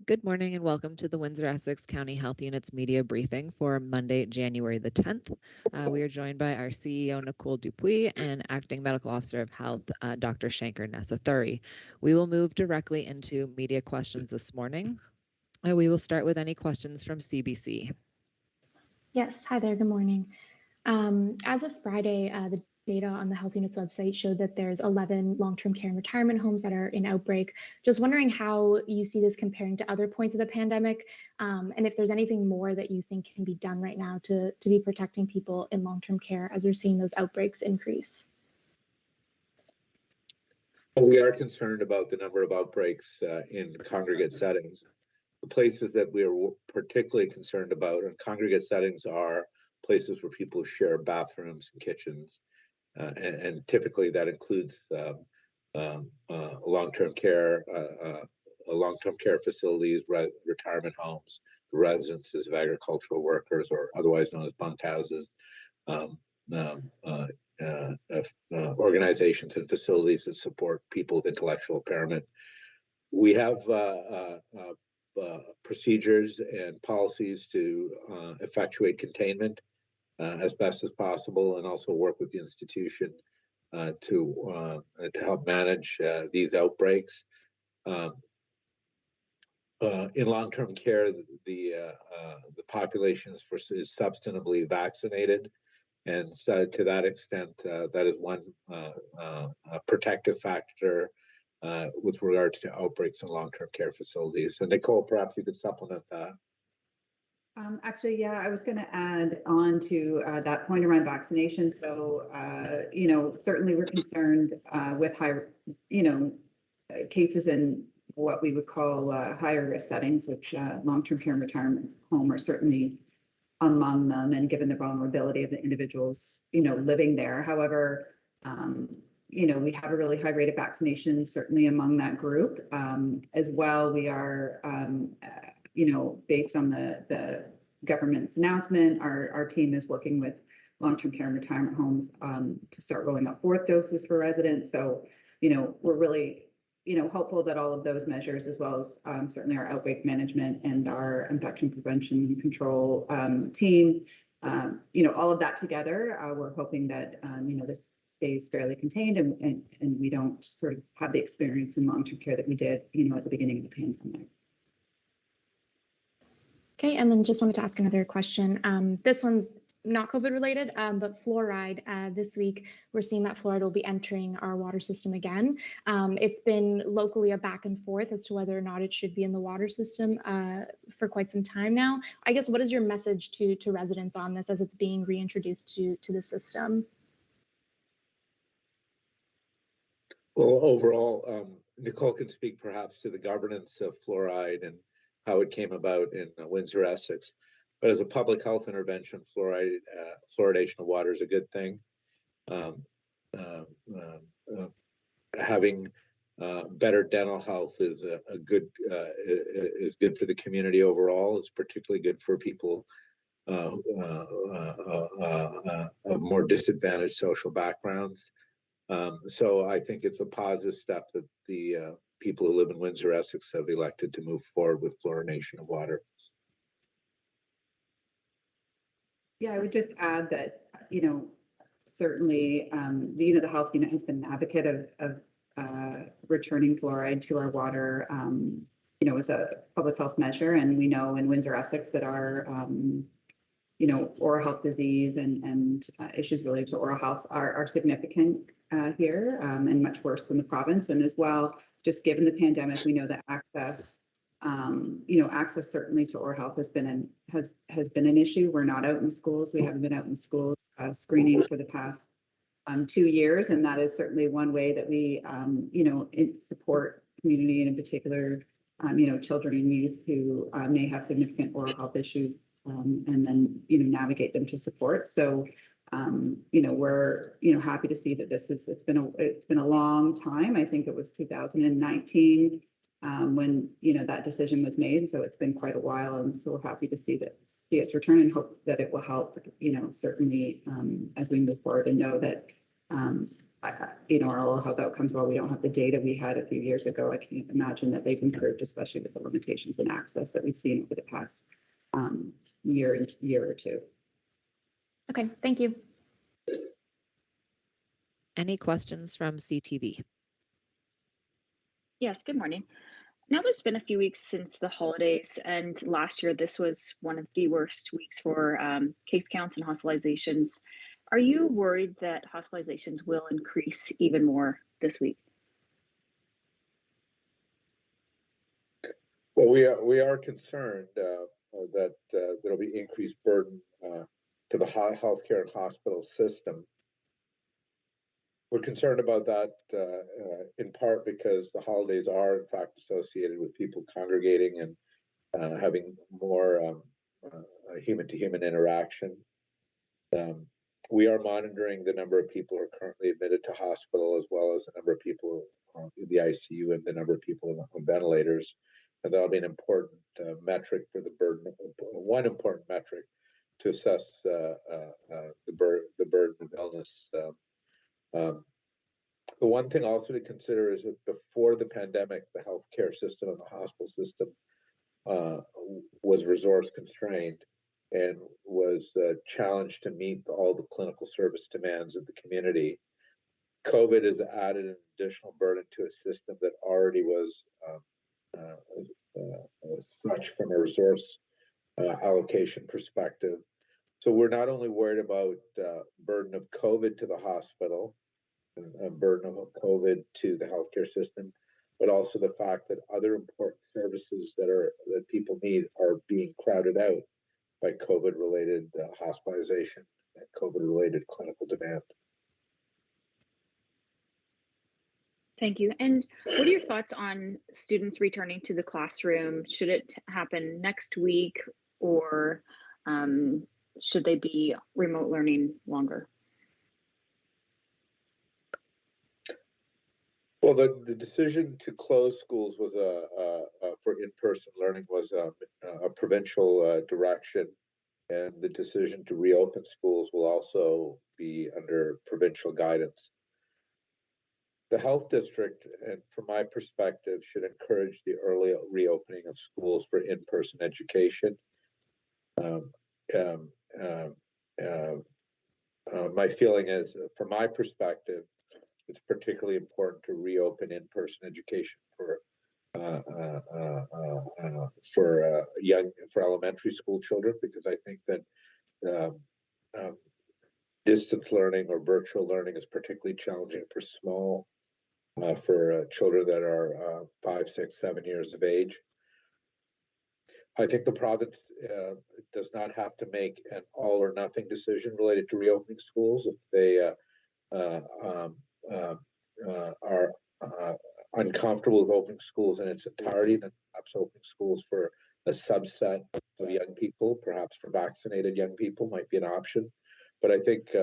Good morning and welcome to the Windsor-Essex County Health Unit's media briefing for Monday, January the 10th. We are joined by our CEO, Nicole Dupuis, and Acting Medical Officer of Health, Dr. Shankar Nasathuri. We will move directly into media questions this morning. We will start with any questions from CBC. Yes, hi there, good morning. As of Friday, the data on the Health Unit's website showed that there's 11 long-term care and retirement homes that are in outbreak. Just wondering how you see this comparing to other points of the pandemic, and if there's anything more that you think can be done right now to be protecting people in long-term care as we're seeing those outbreaks increase. We are concerned about the number of outbreaks in congregate settings. The places that we are particularly concerned about in congregate settings are places where people share bathrooms and kitchens. And typically that includes long-term care facilities, retirement homes, the residences of agricultural workers, or otherwise known as bunkhouses, organizations and facilities that support people with intellectual impairment. We have procedures and policies to effectuate containment as best as possible, and also work with the institution to help manage these outbreaks. In long-term care, the population is substantively vaccinated, and so to that extent, that is one protective factor with regards to outbreaks in long-term care facilities. And Nicole, perhaps you could supplement that. Actually, yeah, I was going to add on to that point around vaccination. So, certainly we're concerned with high, cases in what we would call higher risk settings, which long-term care and retirement home are certainly among them, and given the vulnerability of the individuals, living there. However, we have a really high rate of vaccination, certainly among that group. As well, we are based on the government's announcement, our team is working with long-term care and retirement homes to start rolling out 4th doses for residents. So, we're really, hopeful that all of those measures, as well as certainly our outbreak management and our infection prevention and control team, all of that together, we're hoping that, this stays fairly contained and we don't sort of have the experience in long-term care that we did, at the beginning of the pandemic. Okay, and then just wanted to ask another question. This one's not COVID related, but fluoride. This week, we're seeing that fluoride will be entering our water system again. It's been locally a back and forth as to whether or not it should be in the water system for quite some time now. I guess, what is your message to residents on this as it's being reintroduced to the system? Well, overall, Nicole can speak perhaps to the governance of fluoride and how it came about in Windsor-Essex. But as a public health intervention, fluoridation of water is a good thing. Having better dental health is good for the community overall. It's particularly good for people of more disadvantaged social backgrounds. So I think it's a positive step that the people who live in Windsor-Essex have elected to move forward with fluorination of water. Yeah, I would just add that, certainly, the Health Unit has been an advocate of returning fluoride to our water, as a public health measure. And we know in Windsor-Essex that our, oral health disease and issues related to oral health are significant here and much worse than the province. And as well, just given the pandemic, we know that access certainly to oral health has been an issue. We're not out in schools. We haven't been out in schools screening for the past 2 years, and that is certainly one way that we support community, and in particular, children and youth who may have significant oral health issues, and then navigate them to support. So we're happy to see that it's been a long time. I think it was 2019 when that decision was made. So it's been quite a while, and so we're happy to see its return, and hope that it will help certainly as we move forward, and know that our oral health outcomes, while we don't have the data we had a few years ago, I can imagine that they've improved, especially with the limitations in access that we've seen over the past year or two. Okay, thank you. Any questions from CTV? Yes, good morning. Now it's been a few weeks since the holidays, and last year this was one of the worst weeks for case counts and hospitalizations. Are you worried that hospitalizations will increase even more this week? Well, we are concerned that there'll be increased burden to the healthcare and hospital system. We're concerned about that in part because the holidays are in fact associated with people congregating and having more human-to-human interaction. We are monitoring the number of people who are currently admitted to hospital, as well as the number of people in the ICU and the number of people on ventilators. And that'll be an important metric for the burden, one important metric to assess the burden of illness. The one thing also to consider is that before the pandemic, the healthcare system and the hospital system was resource constrained and was challenged to meet all the clinical service demands of the community. COVID has added an additional burden to a system that already was such from a resource allocation perspective. So we're not only worried about burden of COVID to the hospital, a burden of COVID to the healthcare system, but also the fact that other important services that people need are being crowded out by COVID-related hospitalization and COVID-related clinical demand. Thank you. And what are your thoughts on students returning to the classroom? Should it happen next week, or should they be remote learning longer? Well, the decision to close schools was for in-person learning was a provincial direction, and the decision to reopen schools will also be under provincial guidance. The health district, and from my perspective, should encourage the early reopening of schools for in-person education. My feeling is, from my perspective, it's particularly important to reopen in-person education for elementary school children, because I think that distance learning or virtual learning is particularly challenging for children that are 5, 6, 7 years of age. I think the province does not have to make an all or nothing decision related to reopening schools. If they are uncomfortable with opening schools in its entirety, then perhaps opening schools for a subset of young people, perhaps for vaccinated young people, might be an option. But I think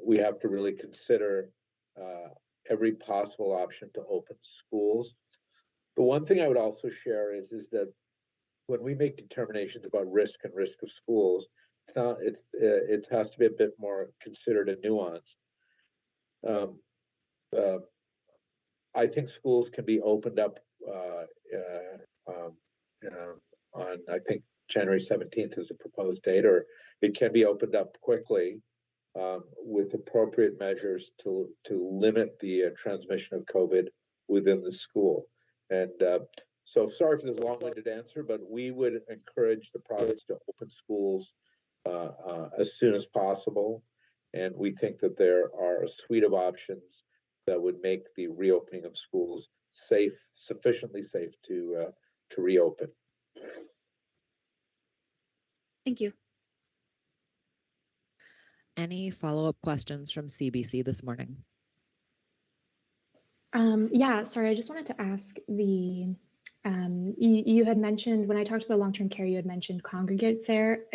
we have to really consider every possible option to open schools. The one thing I would also share is that when we make determinations about risk and risk of schools, it has to be a bit more considered and nuanced. I think schools can be opened up on, I think, January 17th is the proposed date, or it can be opened up quickly with appropriate measures to limit the transmission of COVID within the school. And so sorry for this long-winded answer, but we would encourage the province to open schools as soon as possible. And we think that there are a suite of options that would make the reopening of schools sufficiently safe to reopen. Thank you. Any follow-up questions from CBC this morning? Yeah, sorry, I just wanted to ask you had mentioned, when I talked about long-term care, you had mentioned congregate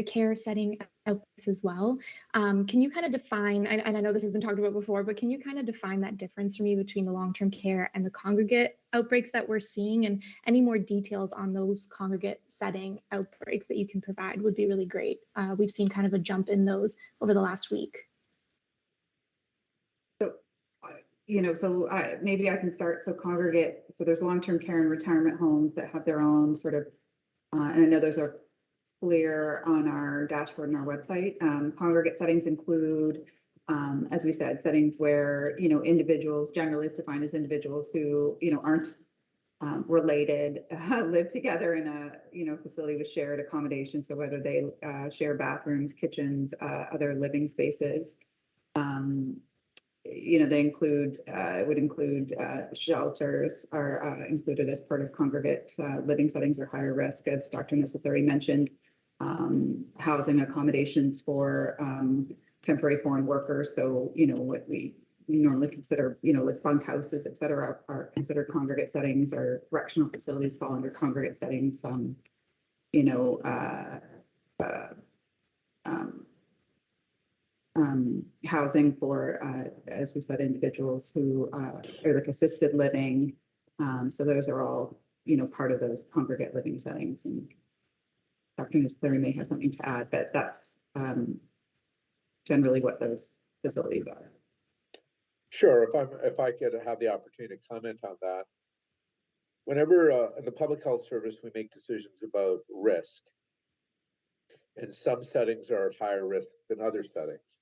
care setting outbreaks as well. Can you kind of define, and I know this has been talked about before, but can you kind of define that difference for me between the long-term care and the congregate outbreaks that we're seeing, and any more details on those congregate setting outbreaks that you can provide would be really great. We've seen kind of a jump in those over the last week. so maybe I can start. So congregate, so there's long-term care and retirement homes that have their own sort of, and I know those are clear on our dashboard and our website. Congregate settings include, as we said, settings where, individuals, generally it's defined as individuals who, aren't related, live together in a, facility with shared accommodation. So whether they share bathrooms, kitchens, other living spaces, they include, it would include shelters are included as part of congregate living settings are higher risk, as Dr. Nissathuri mentioned. Housing accommodations for temporary foreign workers. So, what we normally consider, like bunk houses, et cetera, are considered congregate settings, or correctional facilities fall under congregate settings. Housing for, as we said, individuals who are like assisted living. So those are all, part of those congregate living settings. And Dr. Nissathuri may have something to add, but that's generally what those facilities are. Sure, if I could have the opportunity to comment on that. Whenever in the public health service, we make decisions about risk, and some settings are at higher risk than other settings.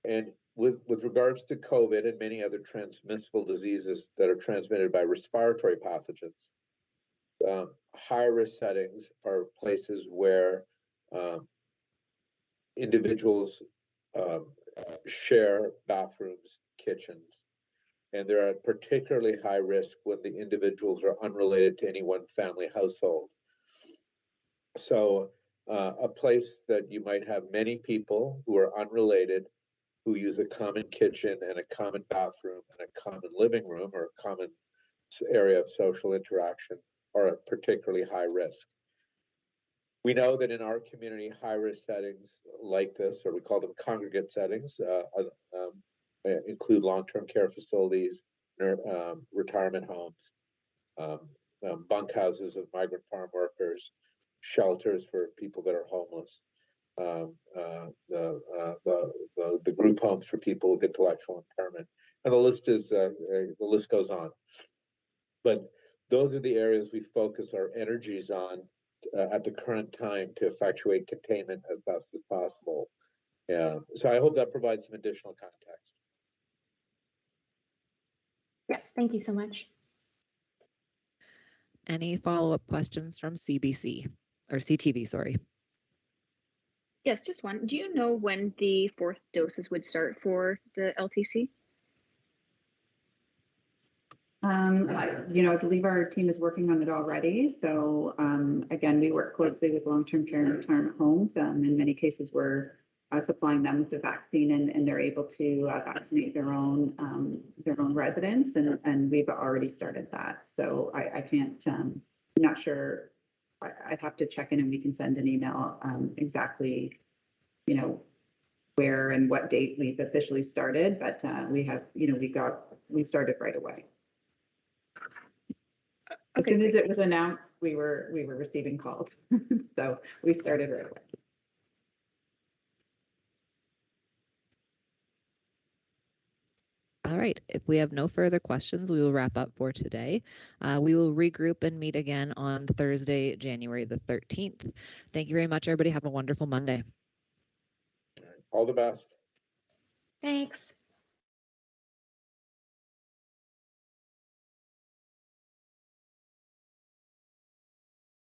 And with regards to COVID and many other transmissible diseases that are transmitted by respiratory pathogens, higher risk settings are places where individuals share bathrooms, kitchens, and they're at particularly high risk when the individuals are unrelated to any one family household. So a place that you might have many people who are unrelated, who use a common kitchen and a common bathroom and a common living room or a common area of social interaction, are at particularly high risk. We know that in our community, high-risk settings like this, or we call them congregate settings, include long-term care facilities, retirement homes, bunk houses of migrant farm workers, shelters for people that are homeless, the group homes for people with intellectual impairment, and the list goes on. But those are the areas we focus our energies on at the current time to effectuate containment as best as possible. Yeah. So I hope that provides some additional context. Yes, thank you so much. Any follow-up questions from CBC or CTV, sorry? Yes, just one. Do you know when the fourth doses would start for the LTC? I believe our team is working on it already. So again, we work closely with long-term care and retirement homes. In many cases, we're supplying them with the vaccine, and they're able to vaccinate their own residents, and we've already started that. So I can't. I'm not sure. I'd have to check in, and we can send an email exactly, where and what date we've officially started. But we have, we started right away. As soon as it was announced, we were receiving calls. So we started right away. All right, if we have no further questions, we will wrap up for today. We will regroup and meet again on Thursday, January the 13th. Thank you very much, everybody. Have a wonderful Monday. All the best. Thanks.